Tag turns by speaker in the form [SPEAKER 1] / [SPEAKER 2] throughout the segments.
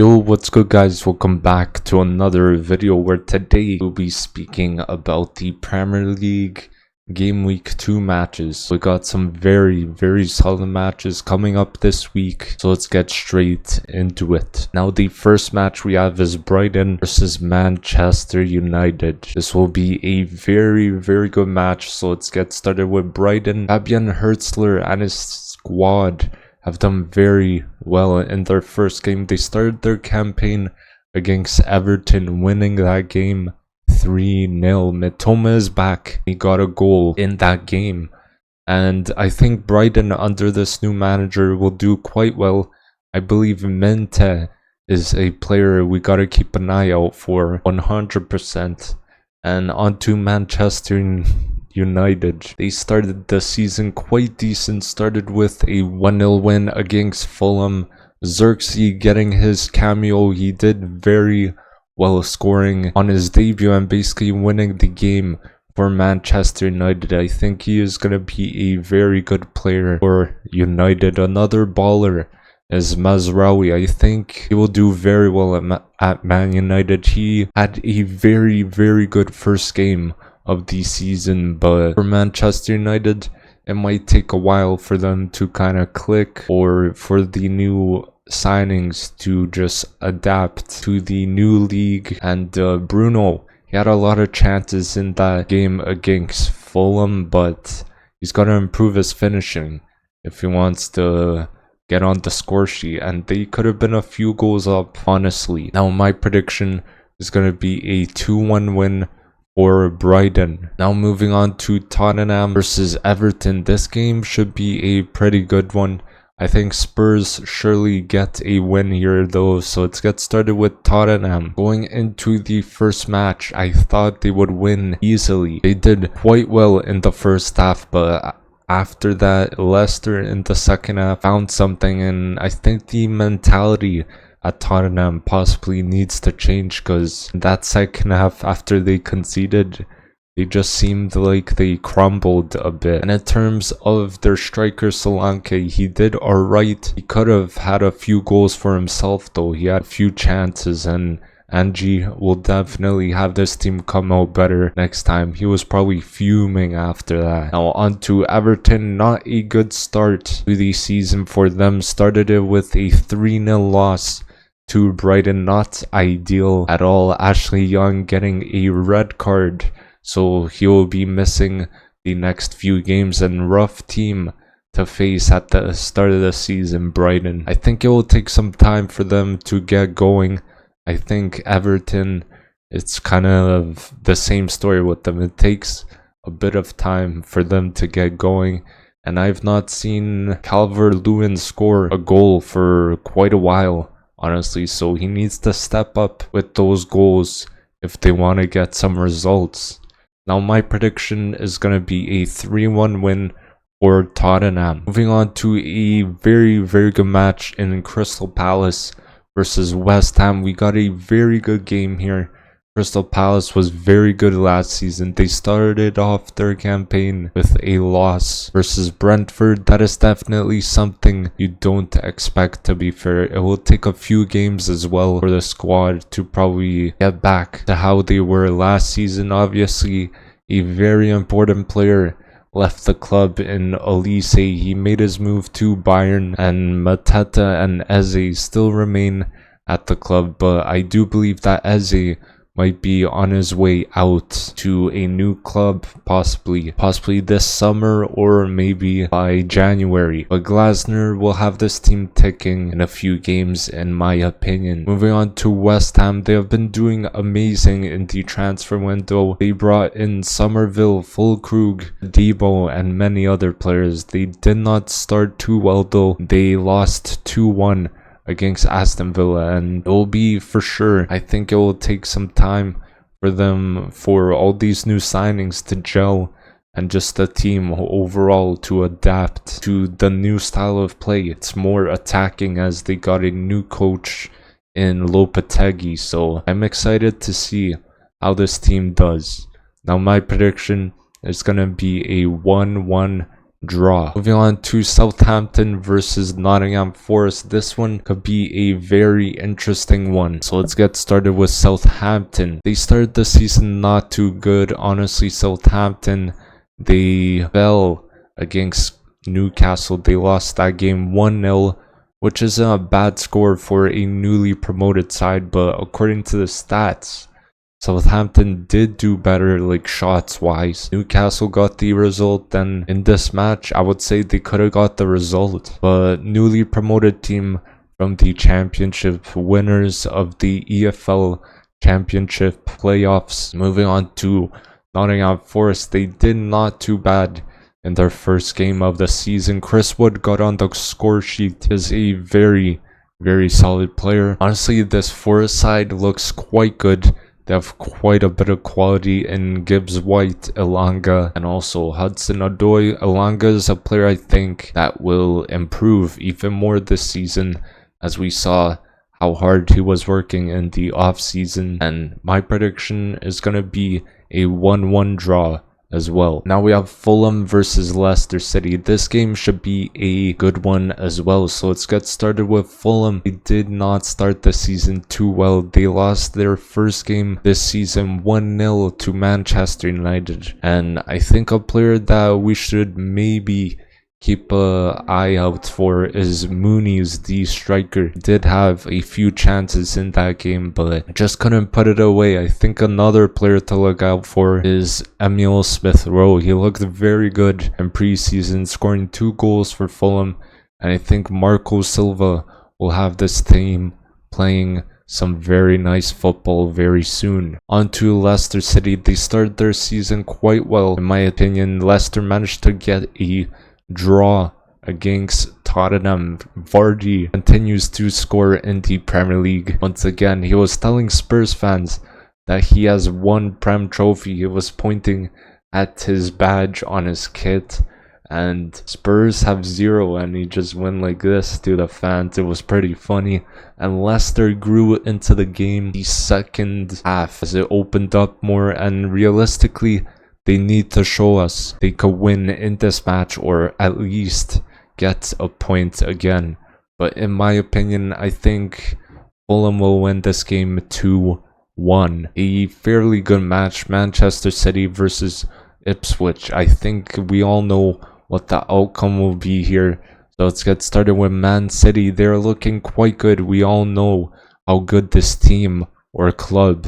[SPEAKER 1] Yo, what's good guys? Welcome back to another video where today we'll be speaking about the Premier League Game Week 2 matches. We got some very solid matches coming up this week, so let's get straight into it. Now the first match we have is Brighton versus Manchester United. This will be a very good match, so let's get started with Brighton. Fabian Hurtzler and his squad have done very well in their first game. They started their campaign against Everton, winning that game 3-0. Mitoma is back. He got a goal in that game. And I think Brighton under this new manager will do quite well. I believe Mente is a player we gotta keep an eye out for 100%. And on to Manchester United. They started the season quite decent, started with a 1-0 win against Fulham. Xerxes getting his cameo, he did very well, scoring on his debut and basically winning the game for Manchester United. I think he is going to be a very good player for United. Another baller is Mazraoui. I think he will do very well at Man United. He had a very good first game of the season, but for Manchester United it might take a while for them to kind of click, or for the new signings to just adapt to the new league. And Bruno, he had a lot of chances in that game against Fulham, but he's got to improve his finishing if he wants to get on the score sheet, and they could have been a few goals up, honestly. Now my prediction is going to be a 2-1 win for Brighton. Now moving on to Tottenham versus Everton. This game should be a pretty good one. I think Spurs surely get a win here though, so let's get started with Tottenham. Going into the first match, I thought they would win easily. They did quite well in the first half, but after that, Leicester in the second half found something, and I think the mentality at Tottenham possibly needs to change, because that second half, after they conceded, they just seemed like they crumbled a bit. And in terms of their striker Solanke, he did alright. He could have had a few goals for himself though. He had a few chances, and Angie will definitely have this team come out better next time. He was probably fuming after that. Now on to Everton. Not a good start to the season for them. Started it with a 3-0 loss to Brighton. Not ideal at all. Ashley Young getting a red card, so he will be missing the next few games, and rough team to face at the start of the season, Brighton. I think it will take some time for them to get going. I think Everton, it's kind of the same story with them. It takes a bit of time for them to get going, and I've not seen Calvert-Lewin score a goal for quite a while, honestly, so he needs to step up with those goals if they want to get some results. Now my prediction is going to be a 3-1 win for Tottenham. Moving on to a very good match in Crystal Palace versus West Ham. We got a very good game here. Crystal Palace was very good last season. They started off their campaign with a loss versus Brentford. That is definitely something you don't expect, to be fair. It will take a few games as well for the squad to probably get back to how they were last season. Obviously, a very important player left the club in Elise. He made his move to Bayern, and Mateta and Eze still remain at the club, but I do believe that Eze might be on his way out to a new club, possibly this summer or maybe by January. But Glasner will have this team ticking in a few games, in my opinion. Moving on to West Ham, they have been doing amazing in the transfer window. They brought in Somerville, Fulkrug, Debo, and many other players. They did not start too well though. They lost 2-1 against Aston Villa, and it will be for sure. I think it will take some time for them, for all these new signings to gel, and just the team overall to adapt to the new style of play. It's more attacking, as they got a new coach in Lopetegui, so I'm excited to see how this team does. Now my prediction is going to be a 1-1 draw. Moving on to Southampton versus Nottingham Forest. This one could be a very interesting one. So let's get started with Southampton. They started the season not too good. Honestly, Southampton, they fell against Newcastle. They lost that game 1-0, which isn't a bad score for a newly promoted side, but according to the stats, Southampton did do better, like shots wise. Newcastle got the result, and in this match I would say they could have got the result, but newly promoted team from the championship, winners of the EFL championship playoffs. Moving on to Nottingham Forest, they did not too bad in their first game of the season. Chris Wood got on the score sheet. He is a very solid player. Honestly, this Forest side looks quite good. They have quite a bit of quality in Gibbs White, Elanga, and also Hudson-Odoi. Elanga is a player I think that will improve even more this season, as we saw how hard he was working in the off-season. And my prediction is going to be a 1-1 draw as well. Now we have Fulham versus Leicester City. This game should be a good one as well. So let's get started with Fulham. They did not start the season too well. They lost their first game this season 1-0 to Manchester United. And I think a player that we should maybe keep an eye out for is Mooney's, the striker. He did have a few chances in that game, but just couldn't put it away. I think another player to look out for is Emile Smith-Rowe. He looked very good in preseason, scoring 2 goals for Fulham, and I think Marco Silva will have this team playing some very nice football very soon. On to Leicester City. They started their season quite well. In my opinion, Leicester managed to get a draw against Tottenham. Vardy continues to score in the Premier League. Once again, he was telling Spurs fans that he has 1 Prem trophy. He was pointing at his badge on his kit, and Spurs have 0, and he just went like this to the fans. It was pretty funny, and Leicester grew into the game the second half as it opened up more, and realistically they need to show us they could win in this match, or at least get a point again. But in my opinion, I think Fulham will win this game 2-1. A fairly good match. Manchester City versus Ipswich. I think we all know what the outcome will be here. So let's get started with Man City. They're looking quite good. We all know how good this team or club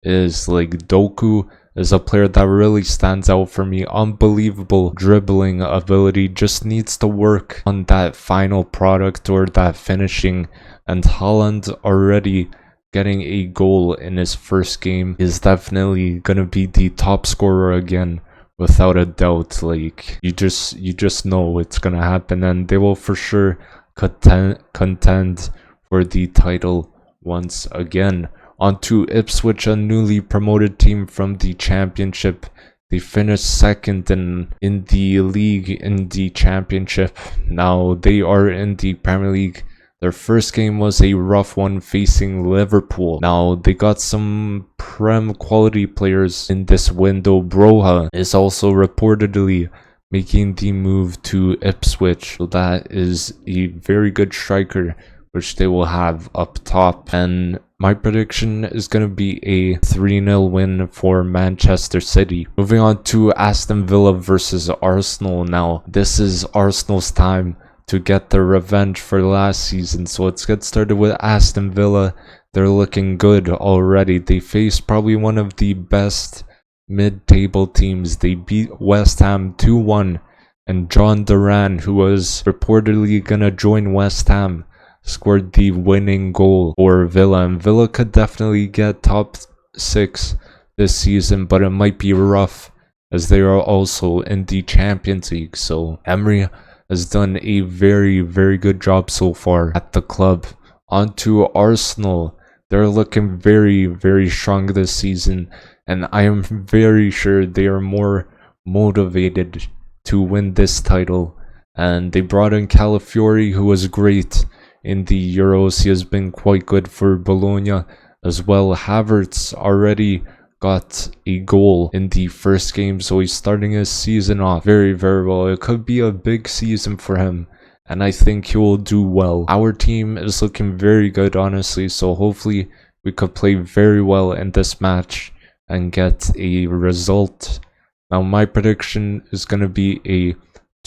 [SPEAKER 1] is. Like, Doku is a player that really stands out for me. Unbelievable dribbling ability, just needs to work on that final product or that finishing. And Haaland already getting a goal in his first game is definitely gonna be the top scorer again, without a doubt. Like, you just know it's gonna happen, and they will for sure contend for the title once again. On to Ipswich, a newly promoted team from the championship. They finished second in the league in the championship. Now they are in the Premier League. Their first game was a rough one facing Liverpool. Now they got some Prem quality players in this window. Broha is also reportedly making the move to Ipswich. So that is a very good striker which they will have up top. And my prediction is going to be a 3-0 win for Manchester City. Moving on to Aston Villa versus Arsenal. Now, this is Arsenal's time to get their revenge for last season. So let's get started with Aston Villa. They're looking good already. They faced probably one of the best mid-table teams. They beat West Ham 2-1. And John Duran, who was reportedly going to join West Ham, scored the winning goal for Villa. And Villa could definitely get top 6 this season, but it might be rough as they are also in the Champions League. So Emery has done a very good job so far at the club. On to Arsenal. They're looking very strong this season, and I am very sure they are more motivated to win this title. And they brought in Calafiori, who was great in the Euros. He has been quite good for Bologna as well. Havertz already got a goal in the first game, so he's starting his season off very, very well. It could be a big season for him, and I think he will do well. Our team is looking very good, honestly, so hopefully we could play very well in this match and get a result. Now my prediction is going to be a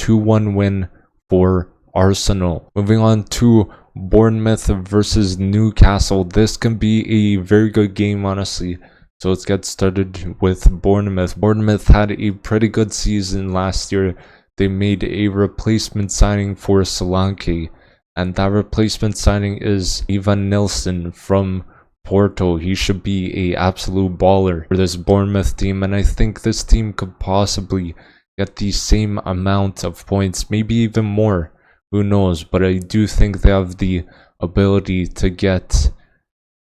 [SPEAKER 1] 2-1 win for Arsenal. Moving on to Bournemouth versus Newcastle. This can be a very good game, honestly. So let's get started with Bournemouth. Bournemouth had a pretty good season last year. They made a replacement signing for Solanke, and that replacement signing is Ivan Nilsson from Porto. He should be a absolute baller for this Bournemouth team, and I think this team could possibly get the same amount of points, maybe even more. Who knows? But I do think they have the ability to get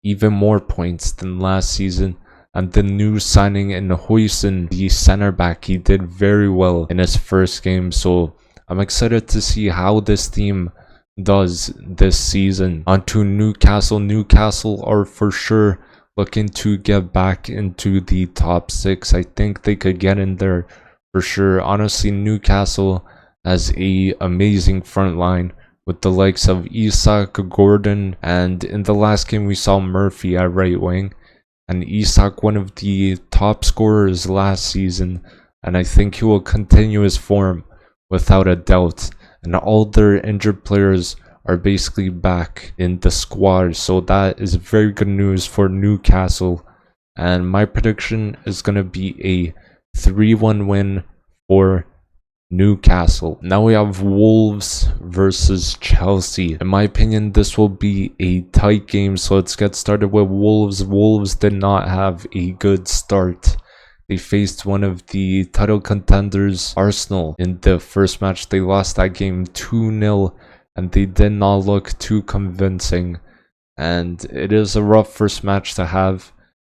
[SPEAKER 1] even more points than last season. And the new signing in Huijsen, the center back, he did very well in his first game. So I'm excited to see how this team does this season. On to Newcastle. Newcastle are for sure looking to get back into the top 6. I think they could get in there for sure. Honestly, Newcastle has a amazing front line with the likes of Isak, Gordon, and in the last game we saw Murphy at right wing. And Isak, one of the top scorers last season, and I think he will continue his form without a doubt. And all their injured players are basically back in the squad, so that is very good news for Newcastle. And my prediction is going to be a 3-1 win for Newcastle. Now we have Wolves versus Chelsea. In my opinion, this will be a tight game, so let's get started with Wolves. Wolves did not have a good start. They faced one of the title contenders, Arsenal, in the first match. They lost that game 2-0, and they did not look too convincing. And it is a rough first match to have.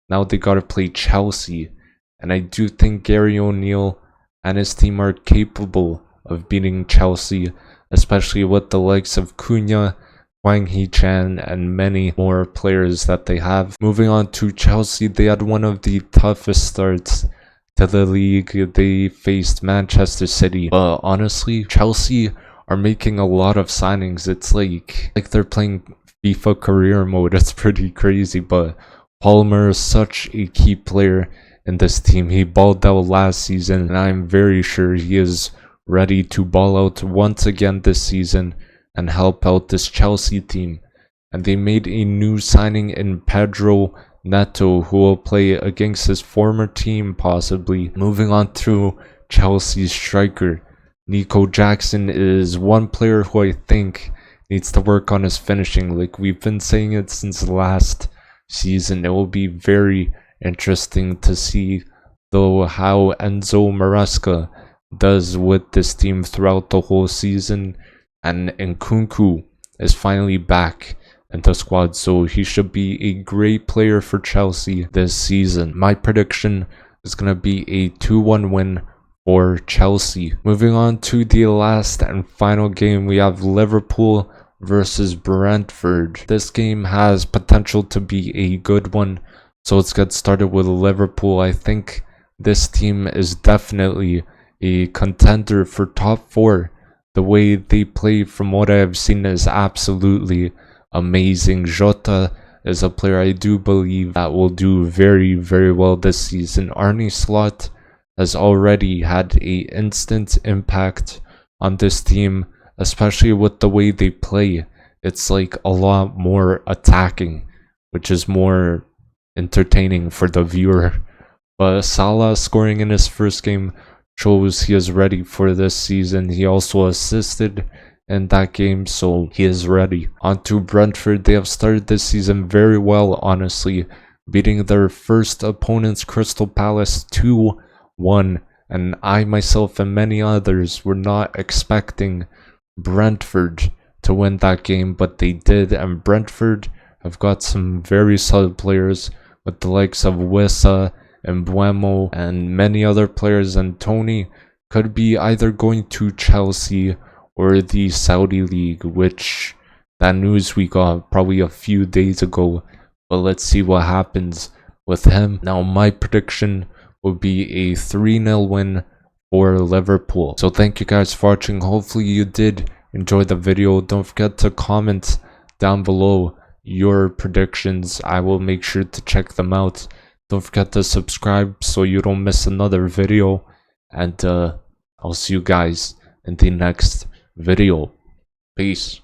[SPEAKER 1] Now they gotta play Chelsea, and I do think Gary O'Neill and his team are capable of beating Chelsea, especially with the likes of Cunha, Wang Hee-chan, and many more players that they have. Moving on to Chelsea, they had one of the toughest starts to the league. They faced Manchester City, but honestly, Chelsea are making a lot of signings. It's like they're playing FIFA career mode. It's pretty crazy, but Palmer is such a key player in this team. He balled out last season, and I'm very sure he is ready to ball out once again this season and help out this Chelsea team. And they made a new signing in Pedro Neto, who will play against his former team possibly. Moving on to Chelsea's striker, Nico Jackson is one player who I think needs to work on his finishing. Like we've been saying it since last season. It will be very interesting to see though how Enzo Maresca does with this team throughout the whole season. And Nkunku is finally back in the squad, so he should be a great player for Chelsea this season. My prediction is going to be a 2-1 win for Chelsea. Moving on to the last and final game, we have Liverpool versus Brentford. This game has potential to be a good one, so let's get started with Liverpool. I think this team is definitely a contender for top 4. The way they play, from what I have seen, is absolutely amazing. Jota is a player I do believe that will do very, very well this season. Arne Slot has already had an instant impact on this team, especially with the way they play. It's like a lot more attacking, which is more entertaining for the viewer. But Salah scoring in his first game shows he is ready for this season. He also assisted in that game, so he is ready. On to Brentford. They have started this season very well, honestly, beating their first opponents, Crystal Palace, 2-1. And I myself and many others were not expecting Brentford to win that game, but they did. And Brentford have got some very solid players with the likes of Wissa and Buemo and many other players, and Tony could be either going to Chelsea or the Saudi League, which that news we got probably a few days ago. But let's see what happens with him. Now my prediction would be a 3-0 win for Liverpool. So thank you guys for watching. Hopefully you did enjoy the video. Don't forget to comment down below your predictions. I will make sure to check them out. Don't forget to subscribe so you don't miss another video. And I'll see you guys in the next video. Peace.